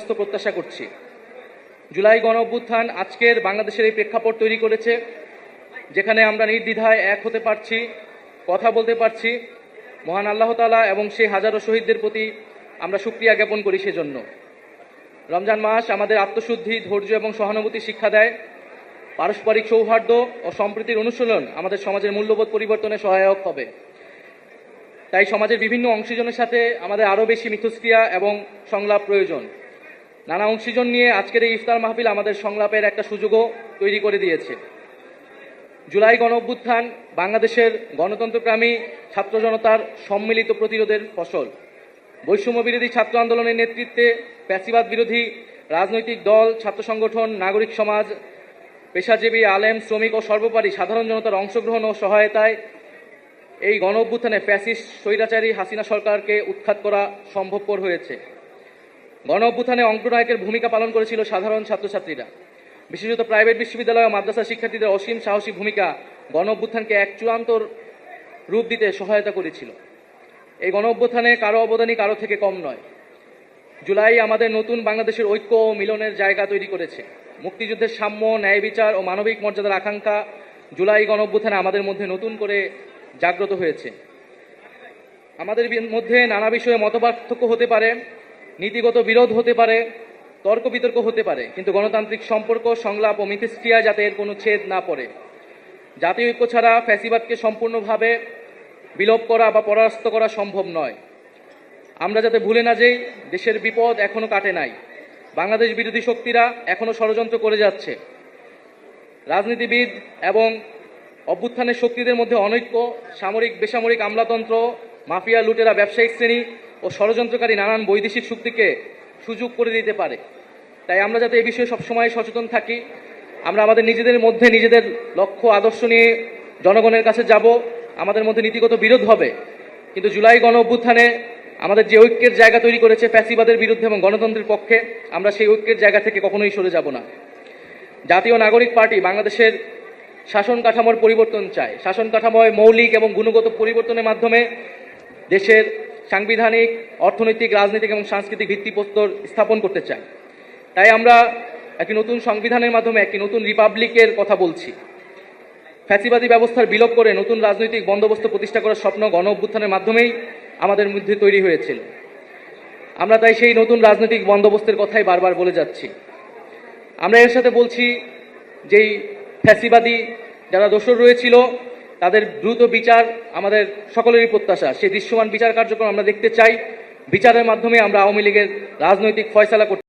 সুস্বাস্থ্য প্রত্যাশা করছি। জুলাই গণ অভ্যুত্থান আজকের বাংলাদেশের এই প্রেক্ষাপট তৈরি করেছে, যেখানে আমরা নির্দ্বিধায় এক হতে পারছি, কথা বলতে পারছি। মহান আল্লাহ তাআলা এবং সেই হাজারো শহীদদের প্রতি আমরা শুকরিয়া জ্ঞাপন করি। সেজন্য রমজান মাস আমাদের আত্মশুদ্ধি, ধৈর্য এবং সহানুভূতি শিক্ষা দেয়। পারস্পরিক সৌহার্দ্য ও সম্প্রীতির অনুশীলন আমাদের সমাজের মূল্যবোধ পরিবর্তনে সহায়ক হবে। তাই সমাজের বিভিন্ন অংশীজনের সাথে আমাদের আরও বেশি মিথস্ক্রিয়া এবং সংলাপ প্রয়োজন। নানা অংশীজন নিয়ে আজকের এই ইফতার মাহফিল আমাদের সংলাপের একটা সুযোগও তৈরি করে দিয়েছে। জুলাই গণ অভ্যুত্থান বাংলাদেশের গণতন্ত্রকামী ছাত্র জনতার সম্মিলিত প্রতিরোধের ফসল। বৈষম্য বিরোধী ছাত্র আন্দোলনের নেতৃত্বে ফ্যাসিবাদ বিরোধী রাজনৈতিক দল, ছাত্র সংগঠন, নাগরিক সমাজ, পেশাজীবী, আলেম, শ্রমিক ও সর্বোপরি সাধারণ জনতার অংশগ্রহণ ও সহায়তায় এই গণ অভ্যুত্থানে ফ্যাসিস্ট স্বৈরাচারী হাসিনা সরকারকে উৎখাত করা সম্ভবপর হয়েছে। গণ অভ্যুত্থানে অগ্রনায়কের ভূমিকা পালন করেছিল সাধারণ ছাত্রছাত্রীরা। বিশেষত প্রাইভেট বিশ্ববিদ্যালয় ও মাদ্রাসা শিক্ষার্থীদের অসীম সাহসী ভূমিকা গণ অভ্যুত্থানকে এক চূড়ান্ত রূপ দিতে সহায়তা করেছিল। এই গণ অভ্যুত্থানে কারো অবদানই কারো থেকে কম নয়। জুলাই আমাদের নতুন বাংলাদেশের ঐক্য ও মিলনের জায়গা তৈরি করেছে। মুক্তিযুদ্ধের সাম্য, ন্যায় বিচার ও মানবিক মর্যাদার আকাঙ্ক্ষা জুলাই গণ অভ্যুত্থানে আমাদের মধ্যে নতুন করে জাগ্রত হয়েছে। আমাদের মধ্যে নানা বিষয়ে মতপার্থক্য হতে পারে, নীতিগত বিরোধ হতে পারে, তর্ক বিতর্ক হতে পারে, কিন্তু গণতান্ত্রিক সম্পর্ক, সংলাপ ও মিথস্ক্রিয়া যাতে এর কোনো ছেদ না পড়ে। জাতীয় ঐক্য ছাড়া ফ্যাসিবাদকে সম্পূর্ণভাবে বিলোপ করা বা পরাস্ত করা সম্ভব নয়। আমরা যাতে ভুলে না যাই, দেশের বিপদ এখনো কাটে নাই। বাংলাদেশ বিরোধী শক্তিরা এখনো ষড়যন্ত্র করে যাচ্ছে। রাজনীতিবিদ এবং অভ্যুত্থানের শক্তিদের মধ্যে অনৈক্য, সামরিক বেসামরিক আমলাতন্ত্র, মাফিয়া, লুটেরা, ব্যবসায়িক শ্রেণী ও ষড়যন্ত্রকারী নানান বৈদেশিক শক্তিকে সুযোগ করে দিতে পারে। তাই আমরা যাতে এই বিষয়ে সবসময় সচেতন থাকি। আমরা আমাদের নিজেদের মধ্যে নিজেদের লক্ষ্য আদর্শ নিয়ে জনগণের কাছে যাব। আমাদের মধ্যে নীতিগত বিরোধ হবে, কিন্তু জুলাই গণ অভ্যুত্থানে আমাদের যে ঐক্যের জায়গা তৈরি করেছে ফ্যাসিবাদের বিরুদ্ধে এবং গণতন্ত্রের পক্ষে, আমরা সেই ঐক্যের জায়গা থেকে কখনোই সরে যাব না। জাতীয় নাগরিক পার্টি বাংলাদেশের শাসন কাঠামোর পরিবর্তন চায়। শাসন কাঠামোয় মৌলিক এবং গুণগত পরিবর্তনের মাধ্যমে দেশের সাংবিধানিক, অর্থনৈতিক, রাজনৈতিক এবং সাংস্কৃতিক ভিত্তিপ্রস্তর স্থাপন করতে চাই। তাই আমরা একটি নতুন সংবিধানের মাধ্যমে একটি নতুন রিপাবলিকের কথা বলছি। ফ্যাসিবাদী ব্যবস্থার বিলোপ করে নতুন রাজনৈতিক বন্দোবস্ত প্রতিষ্ঠা করার স্বপ্ন গণ অভ্যুত্থানের মাধ্যমেই আমাদের মধ্যে তৈরি হয়েছিল। আমরা তাই সেই নতুন রাজনৈতিক বন্দোবস্তের কথাই বারবার বলে যাচ্ছি। আমরা এর সাথে বলছি, যেই ফ্যাসিবাদী যারা দোষর রয়েছিল তাদের দ্রুত বিচার আমাদের সকলেরই প্রত্যাশা। সেই দৃশ্যমান বিচার কার্যক্রম আমরা দেখতে চাই। বিচারের মাধ্যমে আমরা আওয়ামী লীগের রাজনৈতিক ফয়সালা করতে